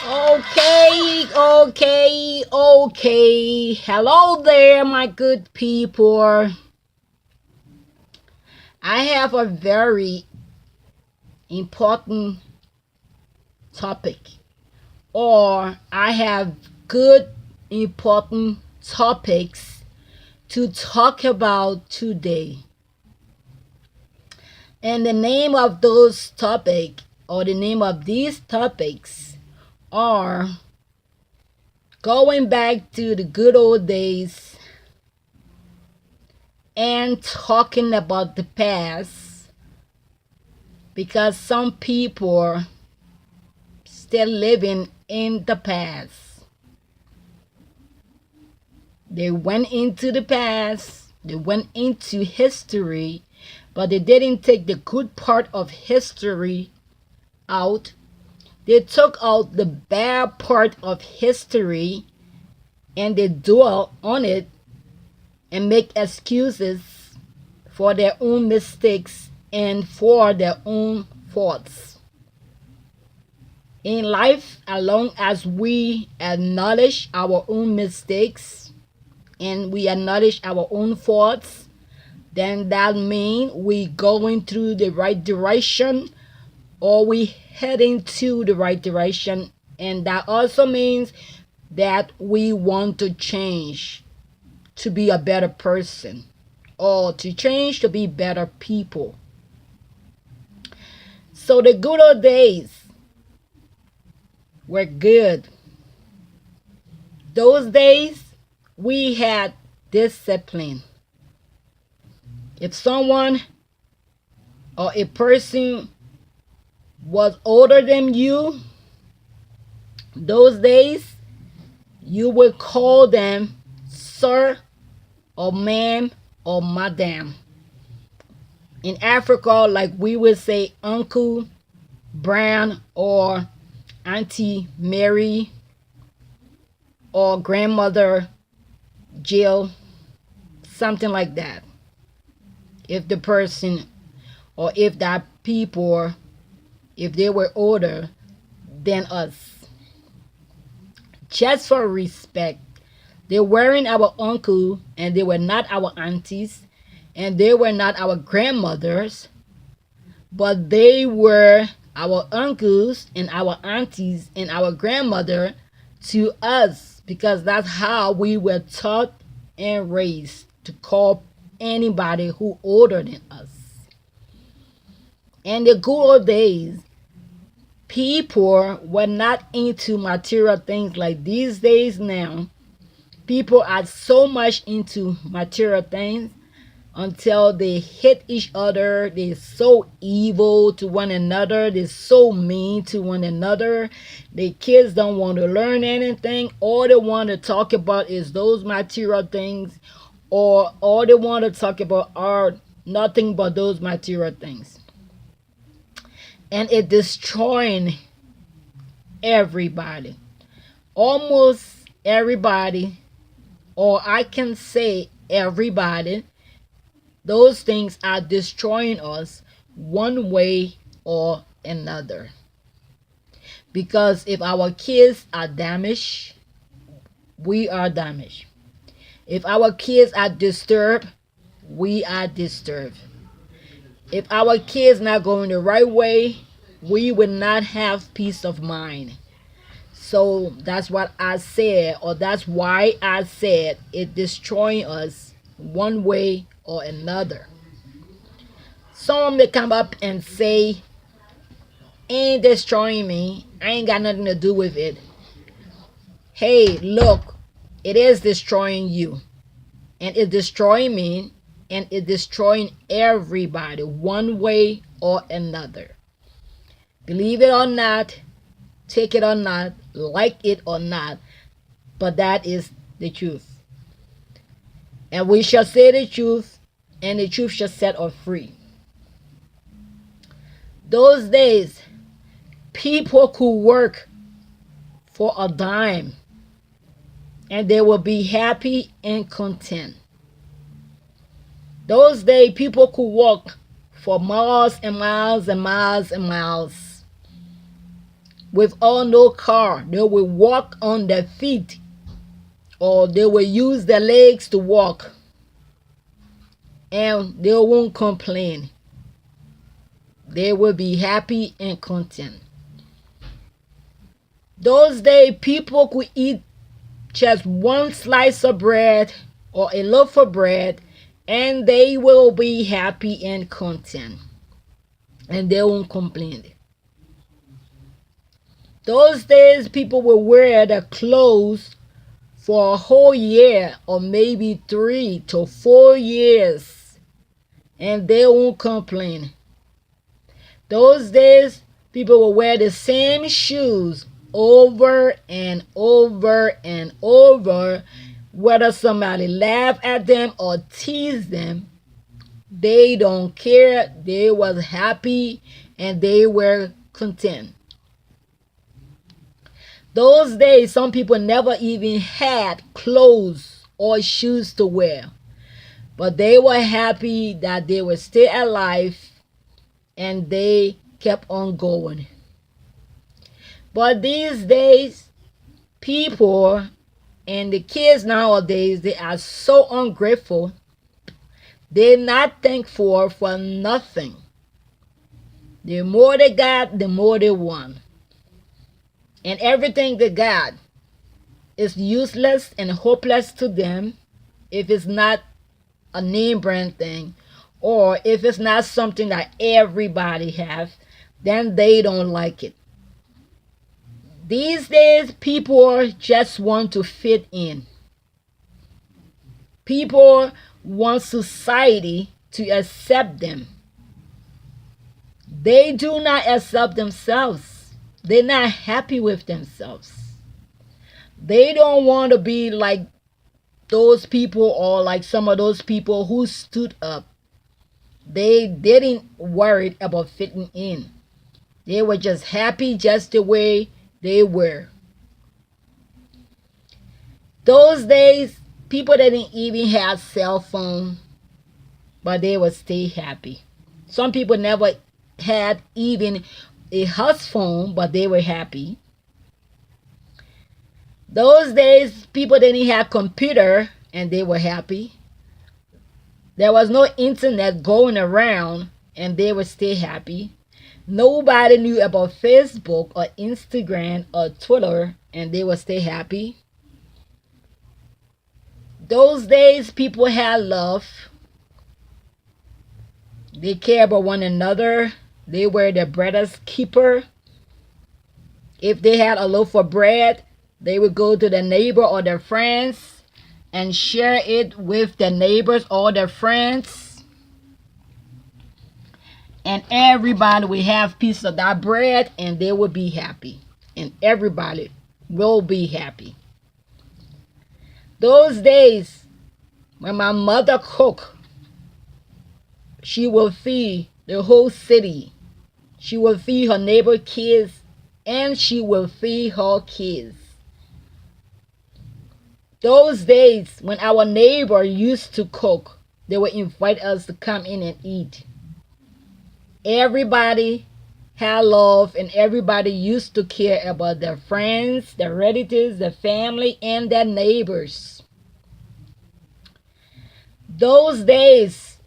Okay. Hello there, my good people. I have a very important topic, or I have good, important topics to talk about today. And the name of those topic, or the name of these topics, are going back to the good old days and talking about the past, because some people are still living in the past. They went into the past, they went into history, but they didn't take the good part of history out. They took out the bad part of history and they dwell on it and make excuses for their own mistakes and for their own faults. In life, as long as we acknowledge our own mistakes and we acknowledge our own faults, then that means we going through the right direction, or we heading to the right direction. And that also means that we want to change to be a better person, or to change to be better people. So the good old days were good. Those days we had discipline. If someone or a person was older than you, those days you would call them sir or ma'am or madam. In Africa, like we would say Uncle Brown or Auntie Mary or Grandmother Jill, something like that. If the person, or if that people, if they were older than us, just for respect. They weren't our uncle, and they were not our aunties, and they were not our grandmothers, but they were our uncles and our aunties and our grandmother to us, because that's how we were taught and raised to call anybody who older than us. In the good old days, people were not into material things like these days now. People are so much into material things until they hit each other. They're so evil to one another. They're so mean to one another. The kids don't want to learn anything. All they want to talk about is those material things, or all they want to talk about are nothing but those material things. And it destroying everybody. Almost everybody, or I can say everybody, those things are destroying us one way or another. Because if our kids are damaged, we are damaged. If our kids are disturbed, we are disturbed. If our kids not going the right way, we will not have peace of mind. So that's what I said, or that's why I said it destroying us one way or another. Someone may come up and say, ain't destroying me. I ain't got nothing to do with it. Hey, look, it is destroying you. And it's destroying me. And it's destroying everybody one way or another. Believe it or not, take it or not, like it or not, but that is the truth. And we shall say the truth, and the truth shall set us free. Those days, people could work for a dime, and they will be happy and content. Those days, people could walk for miles and miles and miles and miles with all no car. They will walk on their feet, or they will use their legs to walk, and they won't complain. They will be happy and content. Those days, people could eat just one slice of bread or a loaf of bread, and they will be happy and content, and they won't complain. Those days, people will wear their clothes for a whole year or maybe 3 to 4 years, and they won't complain. Those days, people will wear the same shoes over and over and over, whether somebody laugh at them or tease them. They don't care. They was happy and they were content. Those days, some people never even had clothes or shoes to wear, but they were happy that they were still alive, and they kept on going. But these days, people and the kids nowadays, they are so ungrateful. They're not thankful for nothing. The more they got, the more they want. And everything they got is useless and hopeless to them if it's not a name brand thing, or if it's not something that everybody have, then they don't like it. These days, people just want to fit in. People want society to accept them. They do not accept themselves. They're not happy with themselves. They don't want to be like those people, or like some of those people who stood up. They didn't worry about fitting in. They were just happy just the way they were. Those days, people didn't even have cell phone, but they would stay happy. Some people never had even a house phone, but they were happy. Those days, people didn't have computer, and they were happy. There was no internet going around, and they would stay happy. Nobody knew about Facebook or Instagram or Twitter, and they would stay happy. Those days, people had love. They care about one another. They were their brother's keeper. If they had a loaf of bread, they would go to their neighbor or their friends and share it with their neighbors or their friends. And everybody will have a piece of that bread, and they will be happy. And everybody will be happy. Those days, when my mother cooked, she will feed the whole city. She will feed her neighbor kids, and she will feed her kids. Those days, when our neighbor used to cook, they would invite us to come in and eat. Everybody had love, and everybody used to care about their friends, their relatives, their family, and their neighbors. Those days,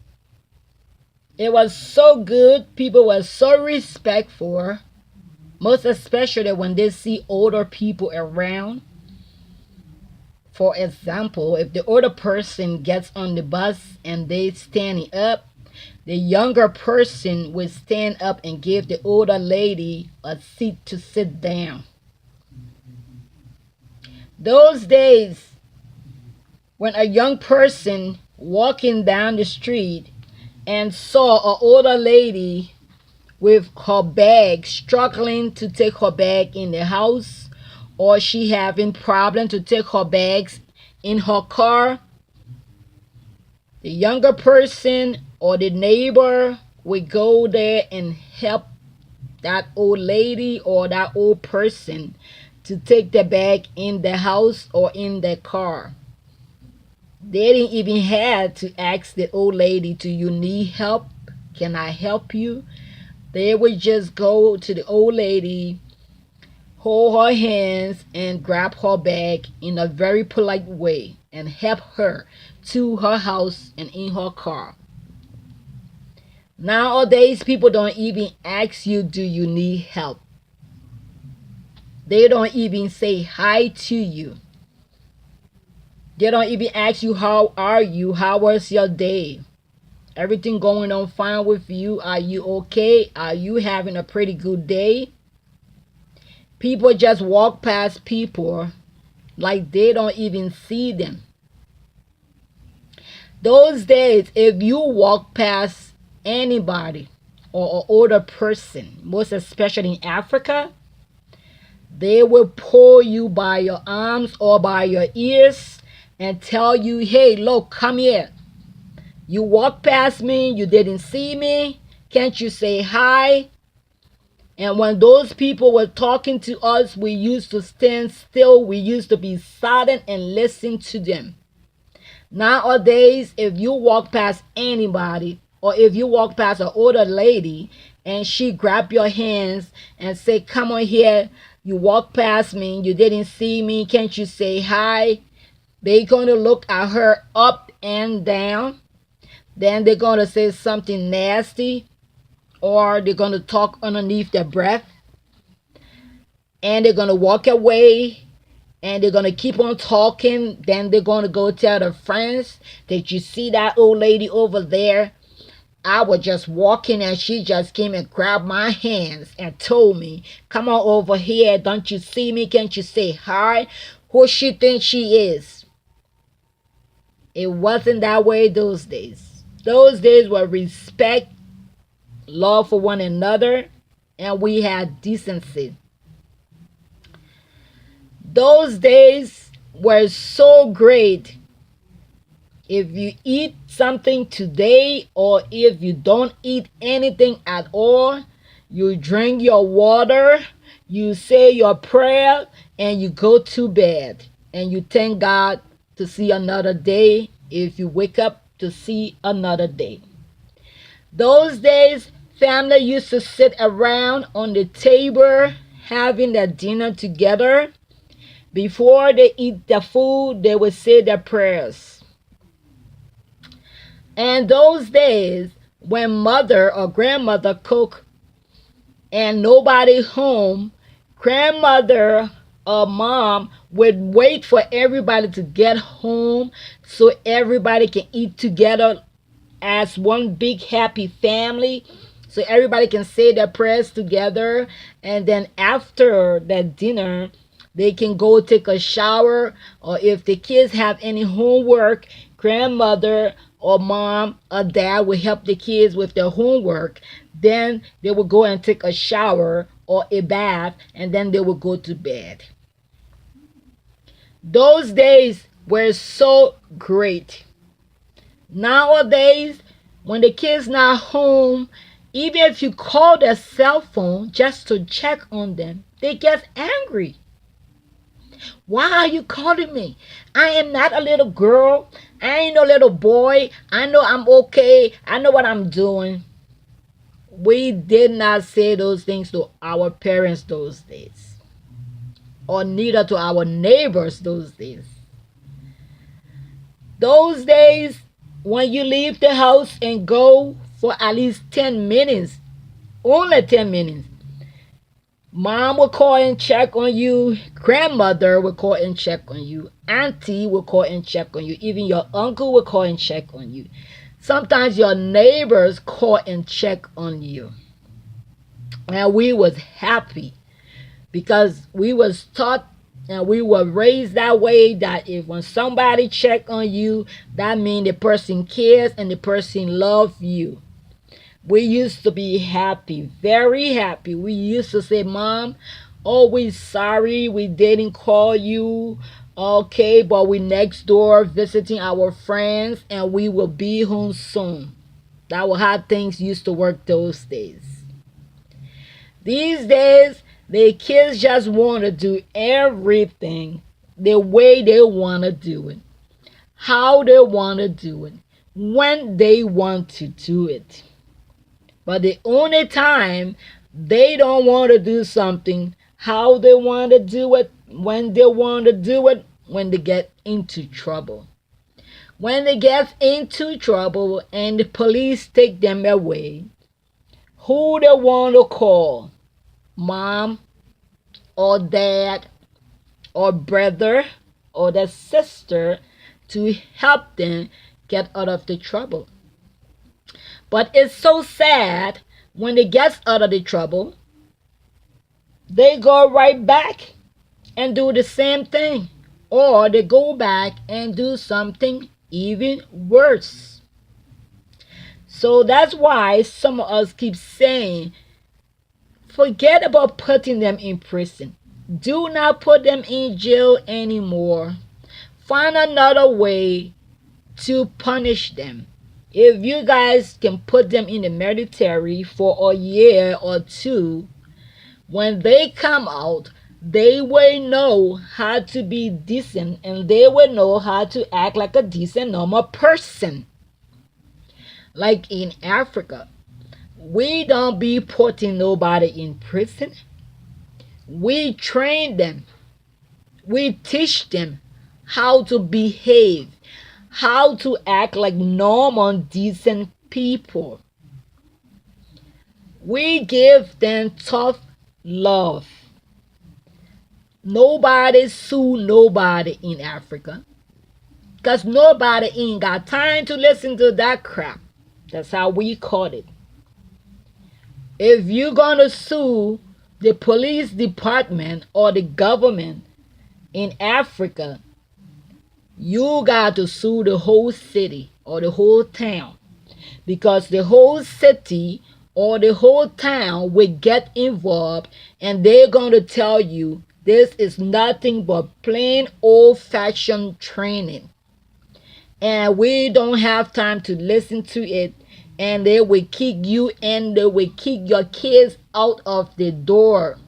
it was so good. People were so respectful, most especially when they see older people around. For example, if the older person gets on the bus and they standing up, the younger person will stand up and give the older lady a seat to sit down. Those days, when a young person walking down the street and saw an older lady with her bag, struggling to take her bag in the house, or she having problem to take her bags in her car, the younger person or the neighbor will go there and help that old lady or that old person to take the bag in the house or in the car. They didn't even have to ask the old lady, do you need help? Can I help you? They would just go to the old lady hold her hands and grab her bag in a very polite way and help her to her house and in her car. Nowadays, people don't even ask you, do you need help? They don't even say hi to you. They don't even ask you, how are you? How was your day? Everything going on fine with you? Are you okay? Are you having a pretty good day? People just walk past people like they don't even see them. Those days, if you walk past anybody or an older person, most especially in Africa, they will pull you by your arms or by your ears and tell you, hey, look, come here. You walked past me, you didn't see me. Can't you say hi? And when those people were talking to us, we used to stand still. We used to be silent and listen to them. Nowadays, if you walk past anybody or if you walk past an older lady and she grab your hands and say, come on here, you walk past me, you didn't see me, can't you say hi? They're going to look at her up and down. Then they're going to say something nasty, or they're going to talk underneath their breath, and they're going to walk away, and they're going to keep on talking. Then they're going to go tell their friends that you see that old lady over there. I was just walking and she just came and grabbed my hands and told me, come on over here. Don't you see me? Can't you say hi? Who she thinks she is? It wasn't that way those days. Those days were respect, love for one another, and we had decency. Those days were so great. If you eat something today or if you don't eat anything at all, you drink your water, you say your prayer, and you go to bed. And you thank God to see another day if you wake up to see another day. Those days, family used to sit around on the table having their dinner together. Before they eat the food, they would say their prayers. And those days, when mother or grandmother cook and nobody home, grandmother or mom would wait for everybody to get home so everybody can eat together as one big happy family, so everybody can say their prayers together. And then after that dinner, they can go take a shower, or if the kids have any homework, grandmother or mom or dad will help the kids with their homework. Then they will go and take a shower or a bath, and then they will go to bed. Those days were so great. Nowadays, when the kids not home, even if you call their cell phone just to check on them, they get angry. Why are you calling me? I am not a little girl. I ain't no little boy. I know I'm okay. I know what I'm doing. We did not say those things to our parents those days, or neither to our neighbors those days. Those days, when you leave the house and go for at least 10 minutes, only 10 minutes, mom will call and check on you, grandmother will call and check on you, auntie will call and check on you, even your uncle will call and check on you. Sometimes your neighbors call and check on you. And we was happy because we was taught and we were raised that way, that if when somebody check on you, that means the person cares and the person loves you. We used to be happy, very happy. We used to say, Mom, always sorry we didn't call you. Okay, but we next door visiting our friends and we will be home soon. That was how things used to work those days. These days, the kids just want to do everything the way they want to do it, how they want to do it, when they want to do it. But the only time they don't want to do something, how they want to do it, when they want to do it, when they get into trouble. When they get into trouble and the police take them away, who they want to call? Mom or dad or brother or the sister to help them get out of the trouble. But it's so sad when they get out of the trouble, they go right back and do the same thing. Or they go back and do something even worse. So that's why some of us keep saying, forget about putting them in prison. Do not put them in jail anymore. Find another way to punish them. If you guys can put them in the military for a year or two, when they come out, they will know how to be decent and they will know how to act like a decent, normal person. Like in Africa, we don't be putting nobody in prison. We train them. We teach them how to behave, how to act like normal, decent people. We give them tough love. Nobody sue nobody in Africa, because nobody ain't got time to listen to that crap. That's how we call it. If you're gonna sue the police department or the government in Africa, you got to sue the whole city or the whole town, because the whole city or the whole town will get involved and they're going to tell you this is nothing but plain old-fashioned training. And we don't have time to listen to it, and they will kick you and they will kick your kids out of the door.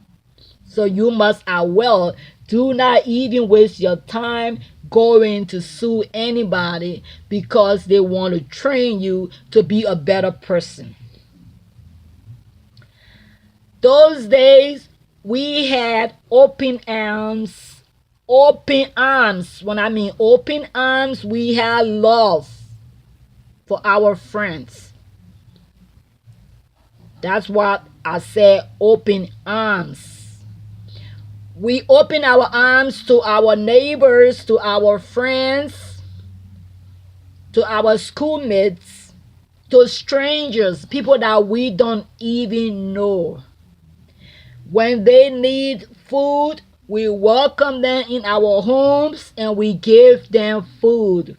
So you must as well do not even waste your time going to sue anybody because they want to train you to be a better person. Those days we had open arms. Open arms. When I mean open arms, we had love for our friends. That's what I said, open arms. We open our arms to our neighbors, to our friends, to our schoolmates, to strangers, people that we don't even know. When they need food, we welcome them in our homes and we give them food.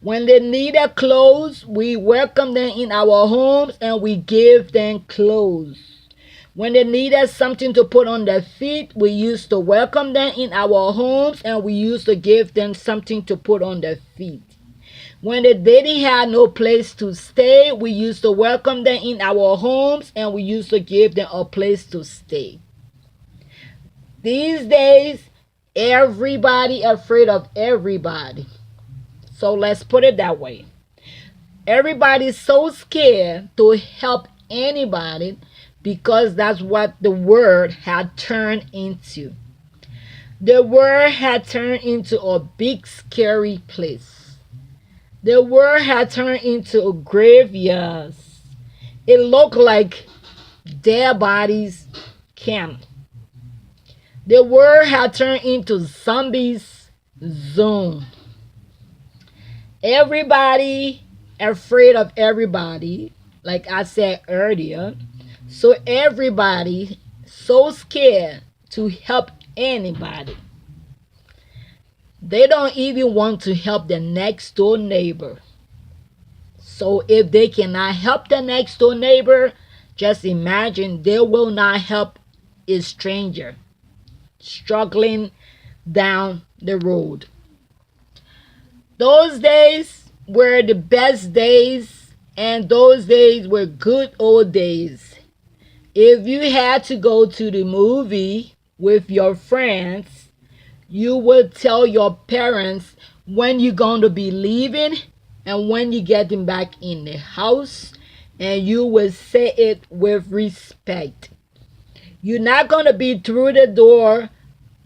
When they needed clothes, we welcome them in our homes and we give them clothes. When they needed something to put on their feet, we used to welcome them in our homes and we used to give them something to put on their feet. When they didn't have no place to stay, we used to welcome them in our homes and we used to give them a place to stay. These days, everybody afraid of everybody. So let's put it that way. Everybody's so scared to help anybody because that's what the world had turned into. The world had turned into a big scary place. The world had turned into a graveyard. It looked like dead bodies camp. The world had turned into zombies zone. Everybody afraid of everybody, like I said earlier. So everybody so scared to help anybody. They don't even want to help the next door neighbor. So if they cannot help the next door neighbor, just imagine they will not help a stranger struggling down the road. Those days were the best days, and those days were good old days. If you had to go to the movie with your friends, you would tell your parents when you're going to be leaving and when you're getting back in the house, and you will say it with respect. You're not going to be through the door,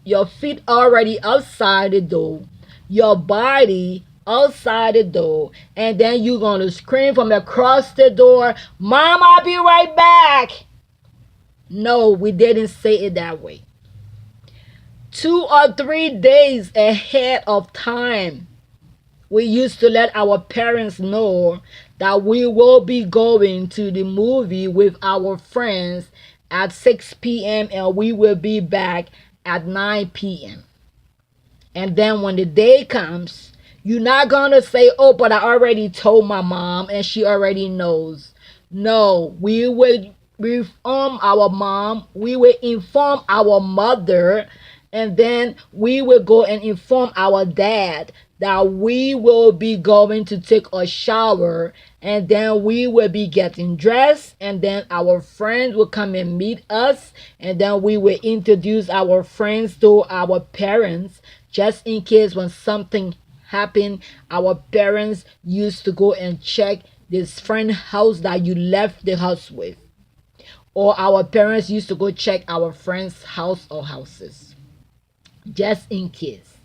your feet already outside the door, your body outside the door, and then you're going to scream from across the door, Mom, I'll be right back. No, we didn't say it that way. 2 or 3 days ahead of time, we used to let our parents know that we will be going to the movie with our friends at 6 p.m. and we will be back at 9 p.m. And then when the day comes, you're not going to say, oh, but I already told my mom and she already knows. No, we will inform our mom, we will inform our mother, and then we will go and inform our dad that we will be going to take a shower, and then we will be getting dressed, and then our friends will come and meet us, and then we will introduce our friends to our parents, just in case when something happened. Our parents used to go and check this friend house that you left the house with, or our parents used to go check our friend's house or houses, just in case.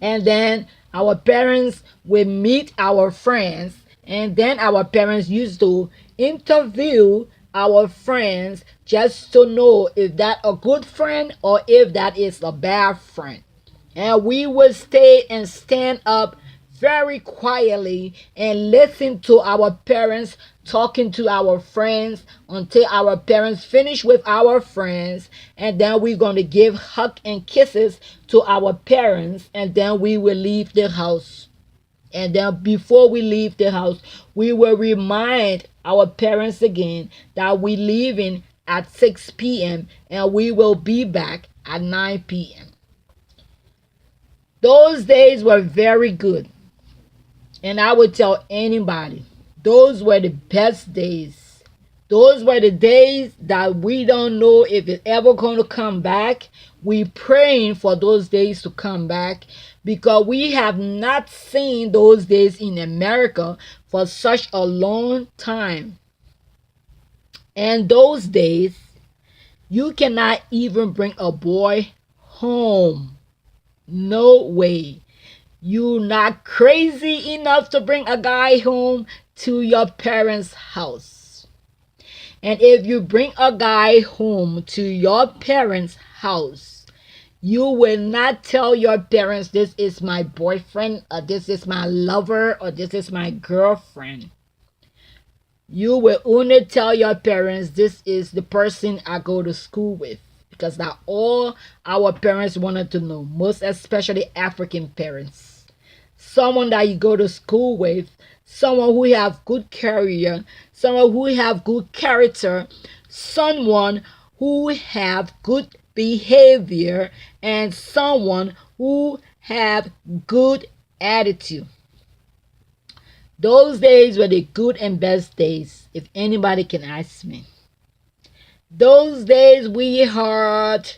And then our parents will meet our friends, and then our parents used to interview our friends just to know if that a good friend or if that is a bad friend. And we would stay and stand up very quietly and listen to our parents talking to our friends until our parents finish with our friends, and then we're going to give hug and kisses to our parents, and then we will leave the house. And then before we leave the house, we will remind our parents again that we're leaving at 6 p.m. and we will be back at 9 p.m. Those days were very good. And I would tell anybody, those were the best days. Those were the days that we don't know if it's ever going to come back. We praying for those days to come back because we have not seen those days in America for such a long time. And those days, you cannot even bring a boy home. No way. You're not crazy enough to bring a guy home to your parents' house. And if you bring a guy home to your parents' house, you will not tell your parents, this is my boyfriend, or this is my lover, or this is my girlfriend. You will only tell your parents, this is the person I go to school with. Because that's all our parents wanted to know, most especially African parents. Someone that you go to school with, someone who have good career, someone who have good character, someone who have good behavior, and someone who have good attitude. Those days were the good and best days, if anybody can ask me. Those days we had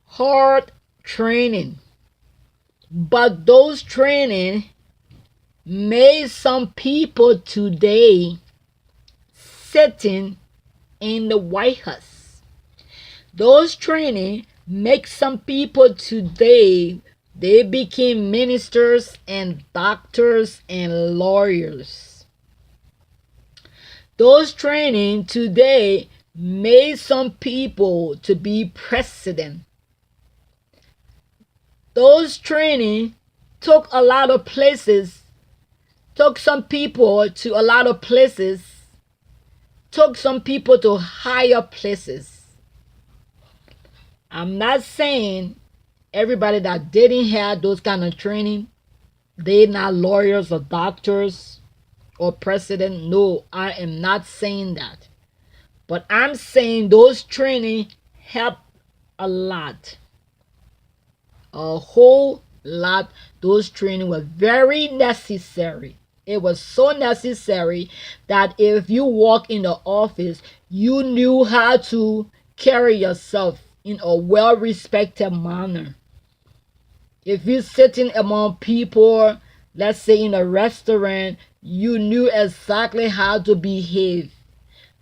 hard training, but those training made some people today sitting in the White House. Those training make some people today, they became ministers and doctors and lawyers. Those training today made some people to be president. Those training took a lot of places, took some people to a lot of places, took some people to higher places. I'm not saying everybody that didn't have those kind of training, they're not lawyers or doctors or president. No, I am not saying that. But I'm saying those training help a lot. A whole lot. Those training were very necessary. It was so necessary that if you walk in the office, you knew how to carry yourself in a well-respected manner. If you're sitting among people, let's say in a restaurant, you knew exactly how to behave.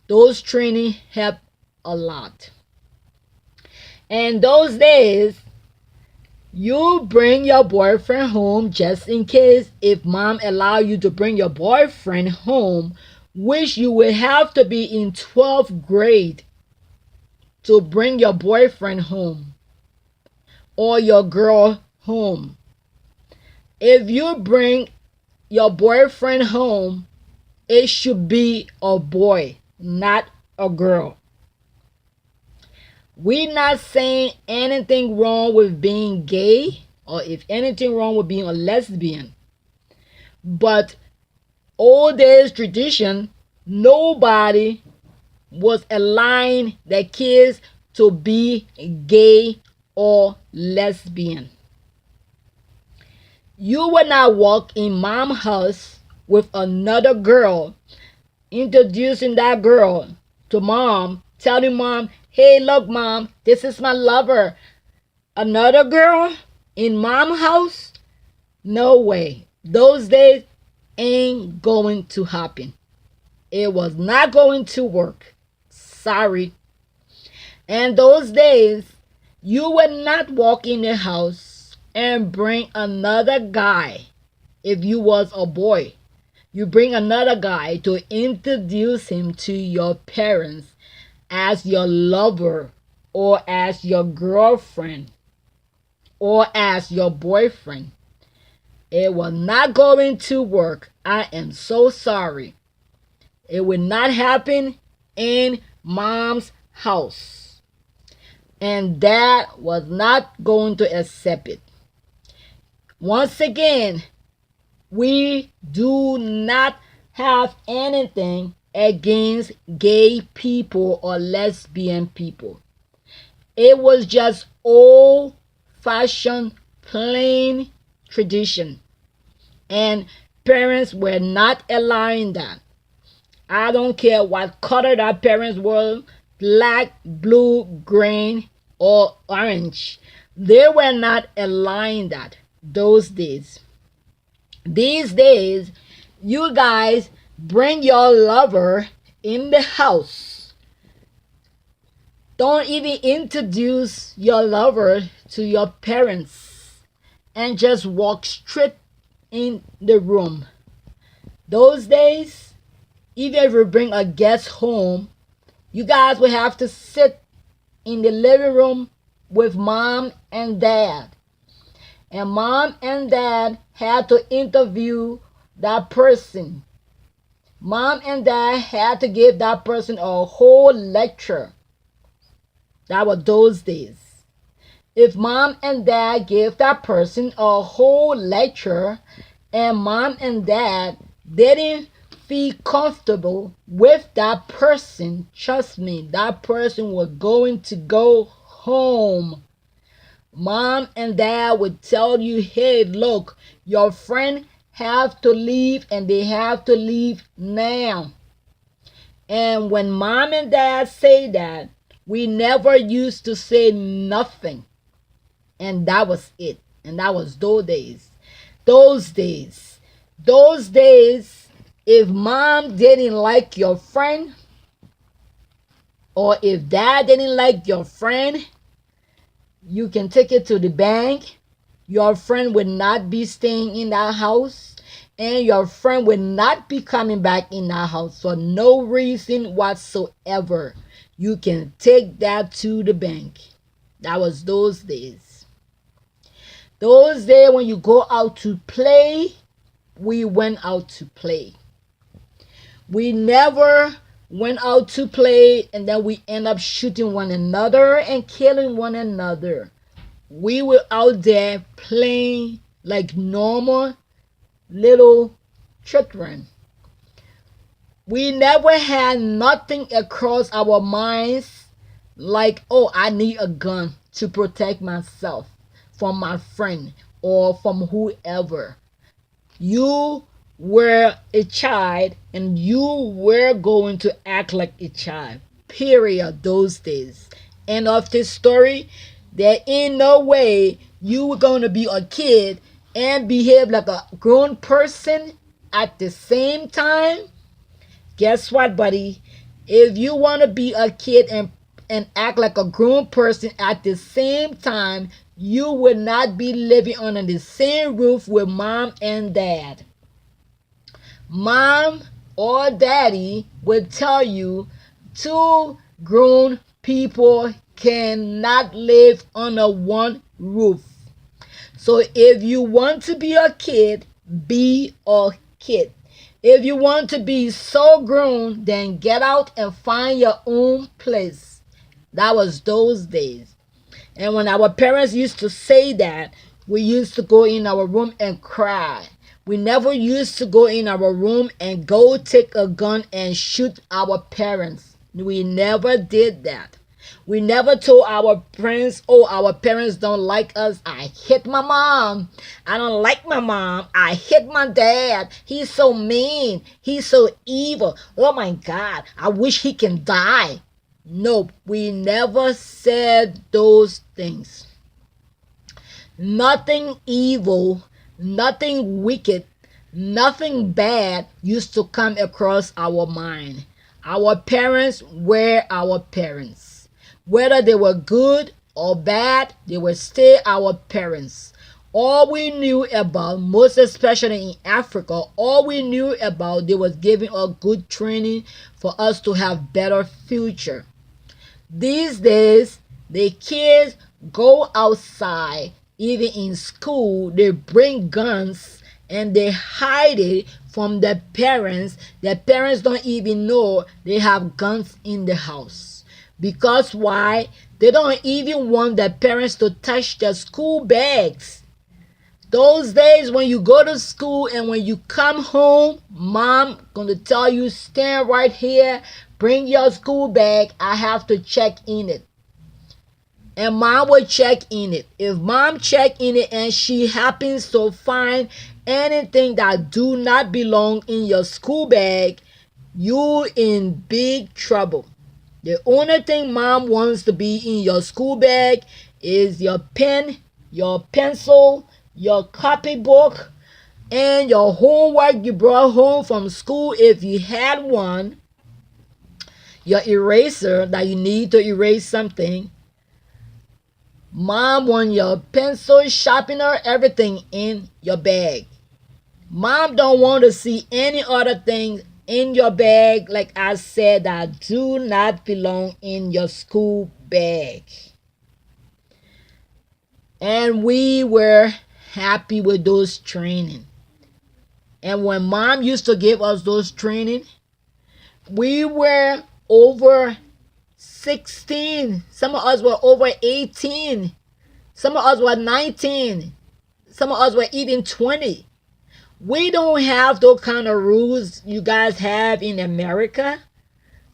Those training help a lot. And those days, you bring your boyfriend home just in case if mom allow you to bring your boyfriend home, which you will have to be in 12th grade to bring your boyfriend home or your girl home. If you bring your boyfriend home, it should be a boy, not a girl. We're not saying anything wrong with being gay or if anything wrong with being a lesbian. But old days tradition, nobody was allowing their kids to be gay or lesbian. You would not walk in mom's house with another girl, introducing that girl to mom, telling mom, hey, look, mom, this is my lover. Another girl in mom's house? No way. Those days ain't going to happen. It was not going to work. Sorry. And those days, you would not walk in the house and bring another guy if you was a boy. You bring another guy to introduce him to your parents as your lover or as your girlfriend or as your boyfriend. It was not going to work. I am so sorry. It will not happen in mom's house. And dad was not going to accept it. Once again, we do not have anything against gay people or lesbian people. It was just old fashioned, plain tradition. And parents were not allowing that. I don't care what color that parents were, black, blue, green, or orange. They were not allowing that those days. These days, you guys bring your lover in the house. Don't even introduce your lover to your parents and just walk straight in the room. Those days, even if you bring a guest home, you guys will have to sit in the living room with mom and dad. And mom and dad had to interview that person. Mom and dad had to give that person a whole lecture. That was those days. If mom and dad gave that person a whole lecture and mom and dad didn't feel comfortable with that person, trust me, that person was going to go home. Mom and dad would tell you, hey, look, your friend have to leave and they have to leave now. And when mom and dad say that, we never used to say nothing. And that was it. And that was those days. Those days. Those days, if mom didn't like your friend, or if dad didn't like your friend, you can take it to the bank. Your friend would not be staying in that house. And your friend would not be coming back in that house for no reason whatsoever. You can take that to the bank. That was those days. Those days when you go out to play, we went out to play. We never went out to play and then we end up shooting one another and killing one another. We were out there playing like normal little children. We never had nothing across our minds like, oh, I need a gun to protect myself from my friend or from whoever. You were a child and you were going to act like a child. Period. Those days. End of this story. There ain't no way you were going to be a kid and behave like a grown person at the same time. Guess what, buddy? If you want to be a kid and act like a grown person at the same time, you will not be living under the same roof with mom and dad. Mom or daddy will tell you two grown people cannot live under one roof. So if you want to be a kid, be a kid. If you want to be so grown, then get out and find your own place. That was those days. And when our parents used to say that, we used to go in our room and cry. We never used to go in our room and go take a gun and shoot our parents. We never did that. We never told our friends, oh, our parents don't like us. I hit my mom. I don't like my mom. I hit my dad. He's so mean. He's so evil. Oh my God. I wish he can die. Nope, we never said those things. Nothing evil, nothing wicked, nothing bad used to come across our mind. Our parents were our parents. Whether they were good or bad, they were still our parents. All we knew about, most especially in Africa, all we knew about, they was giving us good training for us to have better future. These days, the kids go outside, even in school, they bring guns and they hide it from their parents. Their parents don't even know they have guns in the house. Because why? They don't even want their parents to touch their school bags. Those days when you go to school and when you come home, mom gonna tell you, stand right here, bring your school bag, I have to check in it. And mom will check in it. If mom check in it and she happens to find anything that do not belong in your school bag, you in big trouble. The only thing mom wants to be in your school bag is your pen, your pencil, your copybook, and your homework you brought home from school if you had one, your eraser that you need to erase something. Mom wants your pencil, sharpener, everything in your bag. Mom don't want to see any other thing in your bag, like I said, that do not belong in your school bag. And we were happy with those training. And when mom used to give us those training, we were over 16. Some of us were over 18. Some of us were 19. Some of us were even 20. We don't have those kind of rules you guys have in America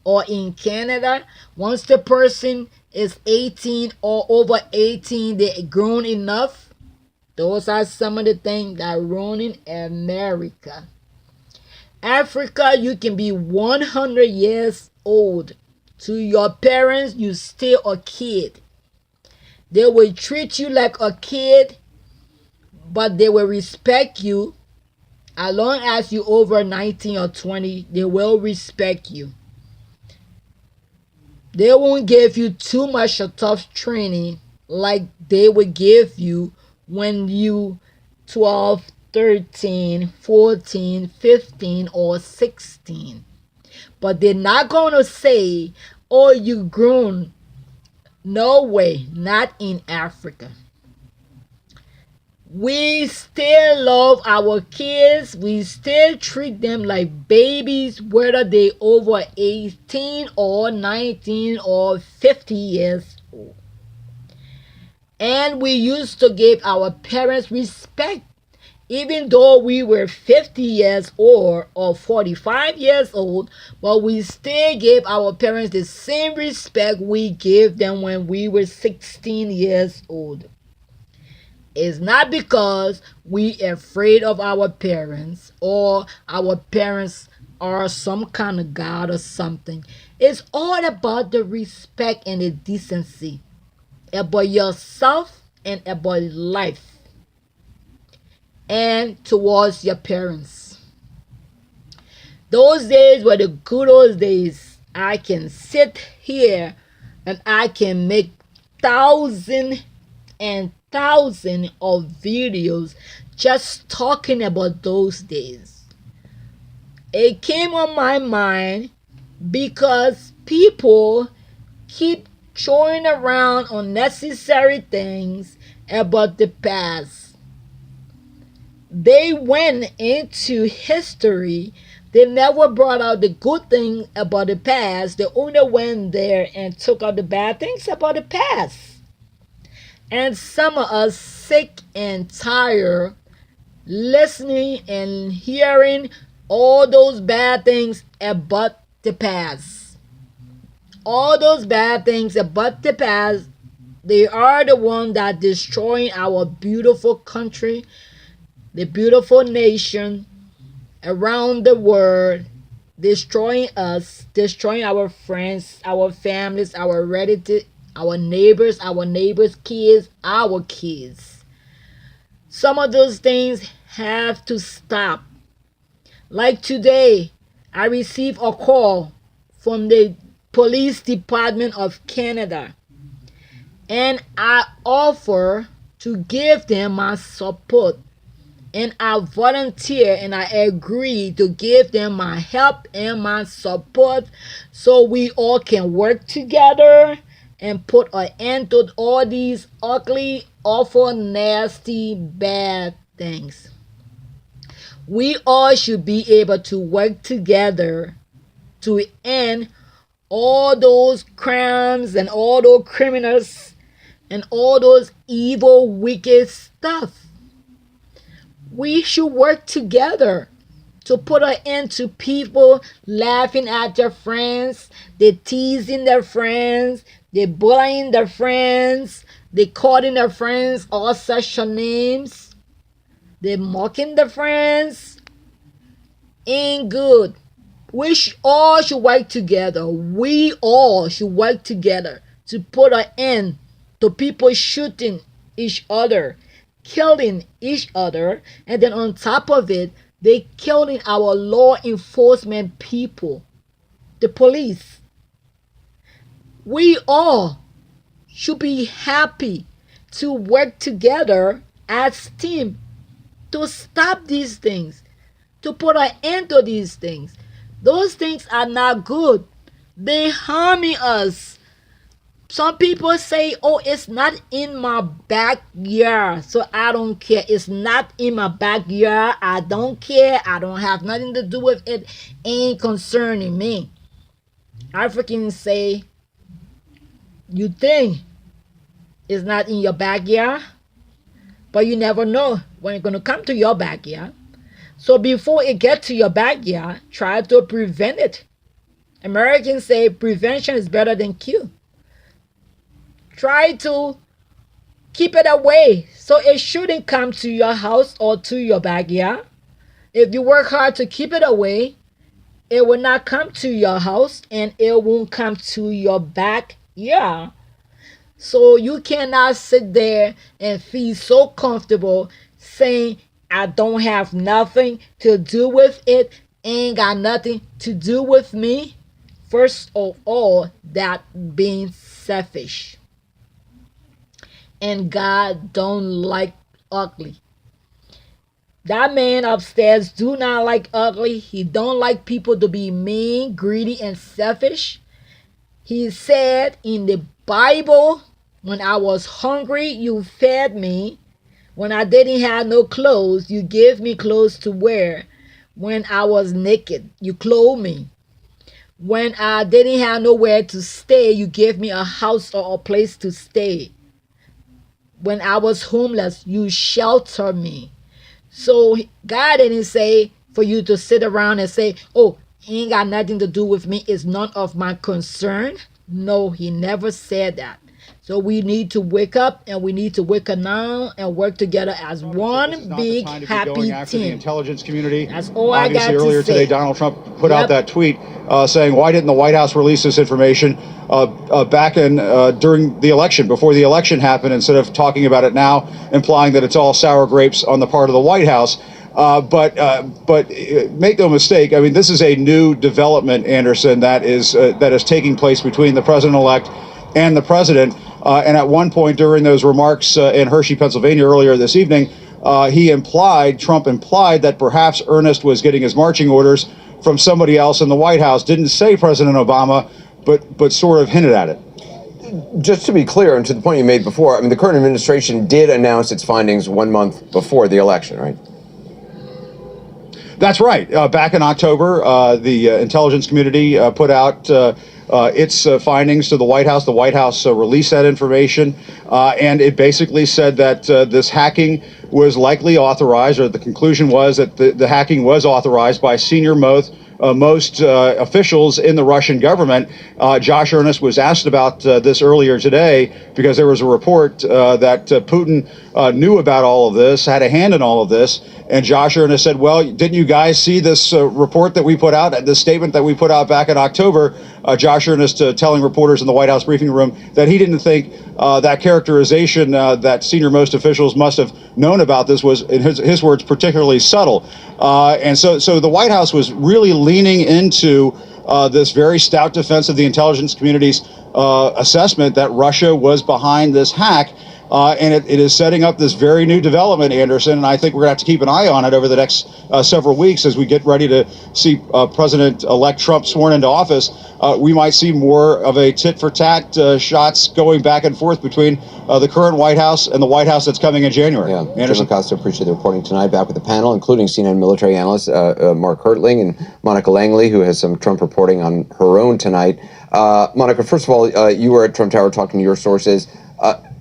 or in Canada. Once the person is 18 or over 18, they're grown enough. Those are some of the things that run in America. Africa, you can be 100 years old. To your parents, you still a kid. They will treat you like a kid, but they will respect you. As long as you over 19 or 20, they will respect you. They won't give you too much of tough training like they would give you when you 12, 13, 14, 15, or 16. But they're not going to say, oh, you grown. No way, not in Africa. We still love our kids. We still treat them like babies, whether they over 18 or 19 or 50 years old. And we used to give our parents respect. Even though we were 50 years old or 45 years old, but we still gave our parents the same respect we gave them when we were 16 years old. It's not because we are afraid of our parents or our parents are some kind of God or something. It's all about the respect and the decency about yourself and about life and towards your parents. Those days were the good old days. I can sit here and I can make thousand and thousand of videos just talking about those days. It came on my mind because people keep throwing around unnecessary things about the past. They went into history. They never brought out the good thing about the past. They only went there and took out the bad things about the past. And some of us sick and tired listening and hearing all those bad things about the past. All those bad things about the past, they are the ones that destroying our beautiful country, the beautiful nation around the world, destroying us, destroying our friends, our families, our relatives, our neighbors' kids, our kids. Some of those things have to stop. Like today, I received a call from the police department of Canada, and I offer to give them my support, and I volunteer and I agree to give them my help and my support so we all can work together and put an end to all these ugly, awful, nasty, bad things. We all should be able to work together to end all those crimes and all those criminals and all those evil, wicked stuff. We should work together to put an end to people laughing at their friends, they teasing their friends, they bullying their friends, they calling their friends all such names, they mocking their friends. Ain't good. All should work together. We all should work together to put an end to people shooting each other, killing each other, and then on top of it, they killing our law enforcement people, the police. We all should be happy to work together as team to stop these things, to put an end to these things. Those things are not good. They harming us. Some people say, oh, it's not in my backyard, so I don't care. It's not in my backyard. I don't care. I don't have nothing to do with it. Ain't concerning me. Africans say, you think it's not in your backyard, but you never know when it's going to come to your backyard. So before it gets to your backyard, try to prevent it. Americans say prevention is better than cure. Try to keep it away so it shouldn't come to your house or to your backyard. If you work hard to keep it away, it will not come to your house and it won't come to your backyard. So you cannot sit there and feel so comfortable saying, I don't have nothing to do with it, ain't got nothing to do with me. First of all, that being selfish. And God don't like ugly. That man upstairs do not like ugly. He don't like people to be mean, greedy, and selfish. He said in the Bible, when I was hungry, you fed me. When I didn't have no clothes, you gave me clothes to wear. When I was naked, you clothed me. When I didn't have nowhere to stay, you gave me a house or a place to stay. When I was homeless, you sheltered me. So God didn't say for you to sit around and say, oh, he ain't got nothing to do with me. It's none of my concern. No, he never said that. So we need to wake up, and we need to wake up now and work together as one big happy team. The intelligence community. That's all I got to say. Obviously, earlier today, Donald Trump put out that tweet saying, "Why didn't the White House release this information back in during the election, before the election happened, instead of talking about it now, implying that it's all sour grapes on the part of the White House?" But make no mistake. I mean, this is a new development, Anderson, that is taking place between the president-elect and the president. And at one point during those remarks in Hershey, Pennsylvania, earlier this evening, Trump implied that perhaps Ernest was getting his marching orders from somebody else in the White House. Didn't say President Obama, but sort of hinted at it. Just to be clear, and to the point you made before, I mean, the current administration did announce its findings 1 month before the election, right? That's right. Back in October, the intelligence community put out its findings to the White House. The White House released that information, and it basically said that this hacking was likely authorized, or the conclusion was that the hacking was authorized by senior most officials in the Russian government. Josh Earnest was asked about this earlier today because there was a report that Putin knew about all of this, had a hand in all of this. And Josh Earnest said, well, didn't you guys see this report that we put out, this statement that we put out back in October? Josh Earnest telling reporters in the White House briefing room that he didn't think that characterization that senior most officials must have known about this was, in his words, particularly subtle. And so the White House was really leaning into this very stout defense of the intelligence community's assessment that Russia was behind this hack. And it is setting up this very new development, Anderson, and I think we're going to have to keep an eye on it over the next several weeks as we get ready to see President-elect Trump sworn into office. We might see more of a tit-for-tat shots going back and forth between the current White House and the White House that's coming in January. Yeah, Anderson? Jim Acosta, appreciate the reporting tonight. Back with the panel, including CNN military analyst Mark Hertling and Monica Langley, who has some Trump reporting on her own tonight. Monica, first of all, you were at Trump Tower talking to your sources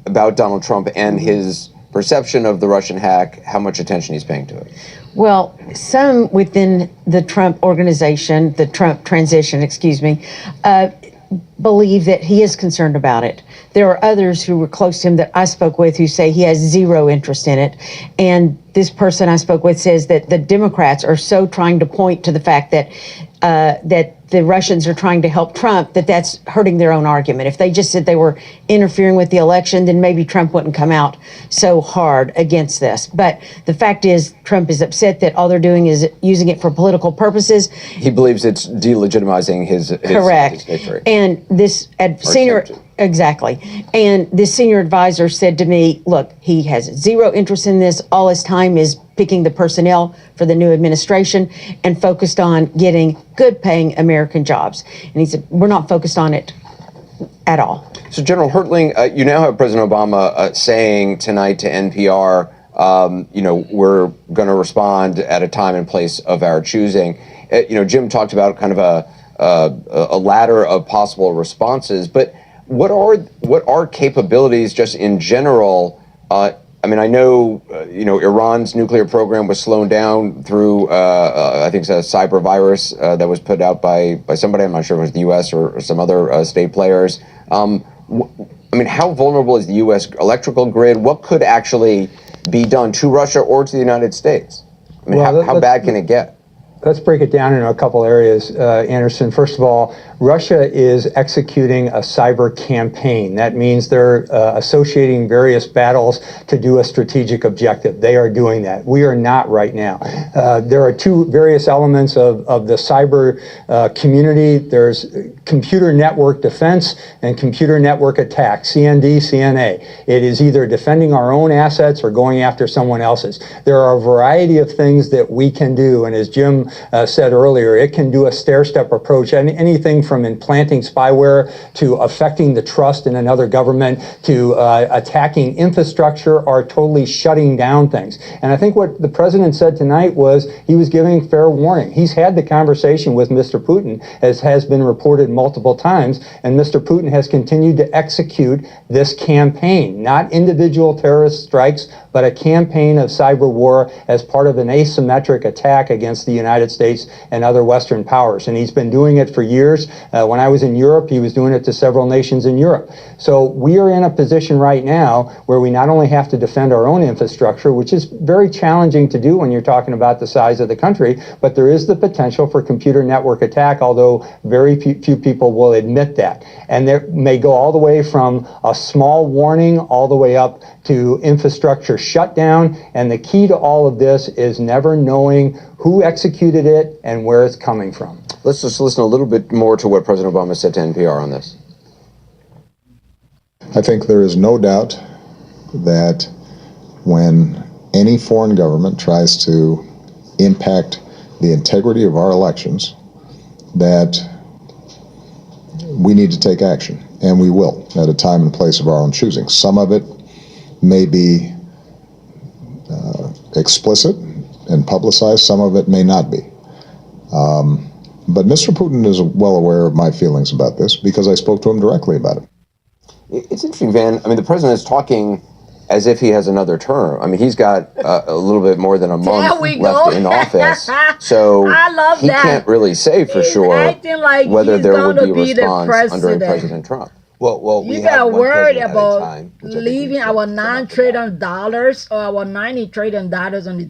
about Donald Trump and his perception of the Russian hack, how much attention he's paying to it. Well, some within the Trump organization, the Trump transition, believe that he is concerned about it. There are others who were close to him that I spoke with who say he has zero interest in it. And this person I spoke with says that the Democrats are so trying to point to the fact that that the Russians are trying to help Trump, that's hurting their own argument. If they just said they were interfering with the election, then maybe Trump wouldn't come out so hard against this. But the fact is, Trump is upset that all they're doing is using it for political purposes. He believes it's delegitimizing his victory. And this senior... Exactly. And this senior advisor said to me, look, he has zero interest in this. All his time is picking the personnel for the new administration and focused on getting good paying American jobs. And he said, we're not focused on it at all. So General Hertling, you now have President Obama saying tonight to NPR, we're going to respond at a time and place of our choosing. Jim talked about kind of a ladder of possible responses, but what are capabilities just in general? I know, Iran's nuclear program was slowed down through, I think it's a cyber virus that was put out by somebody. I'm not sure if it was the U.S. or some other state players. How vulnerable is the U.S. electrical grid? What could actually be done to Russia or to the United States? How bad can it get? Let's break it down in a couple areas, Anderson. First of all, Russia is executing a cyber campaign. That means they're associating various battles to do a strategic objective. They are doing that. We are not right now. There are two various elements of the cyber community. There's computer network defense and computer network attack, CND, CNA. It is either defending our own assets or going after someone else's. There are a variety of things that we can do, and as Jim said earlier, it can do a stair-step approach, anything from implanting spyware to affecting the trust in another government to attacking infrastructure or totally shutting down things. And I think what the president said tonight was he was giving fair warning. He's had the conversation with Mr. Putin, as has been reported multiple times, and Mr. Putin has continued to execute this campaign, not individual terrorist strikes, but a campaign of cyber war as part of an asymmetric attack against the United States and other Western powers. And he's been doing it for years. When I was in Europe, he was doing it to several nations in Europe. So we are in a position right now where we not only have to defend our own infrastructure, which is very challenging to do when you're talking about the size of the country, but there is the potential for computer network attack, although very few people people will admit that. And there may go all the way from a small warning all the way up to infrastructure shutdown. And the key to all of this is never knowing who executed it and where it's coming from. Let's just listen a little bit more to what President Obama said to NPR on this. I think there is no doubt that when any foreign government tries to impact the integrity of our elections, that we need to take action, and we will at a time and place of our own choosing. Some of it may be explicit and publicized, some of it may not be. But Mr. Putin is well aware of my feelings about this because I spoke to him directly about it. It's interesting, Van. I mean, the president is talking as if he has another term. I mean, he's got a little bit more than a month left in office, so I love he that. can't really say for He's sure acting like whether he's there would gonna be a be the response under president. President Trump. Well, You we got have one worried president at a about time, which I think leaving we our should $9 trillion or our $90 trillion on the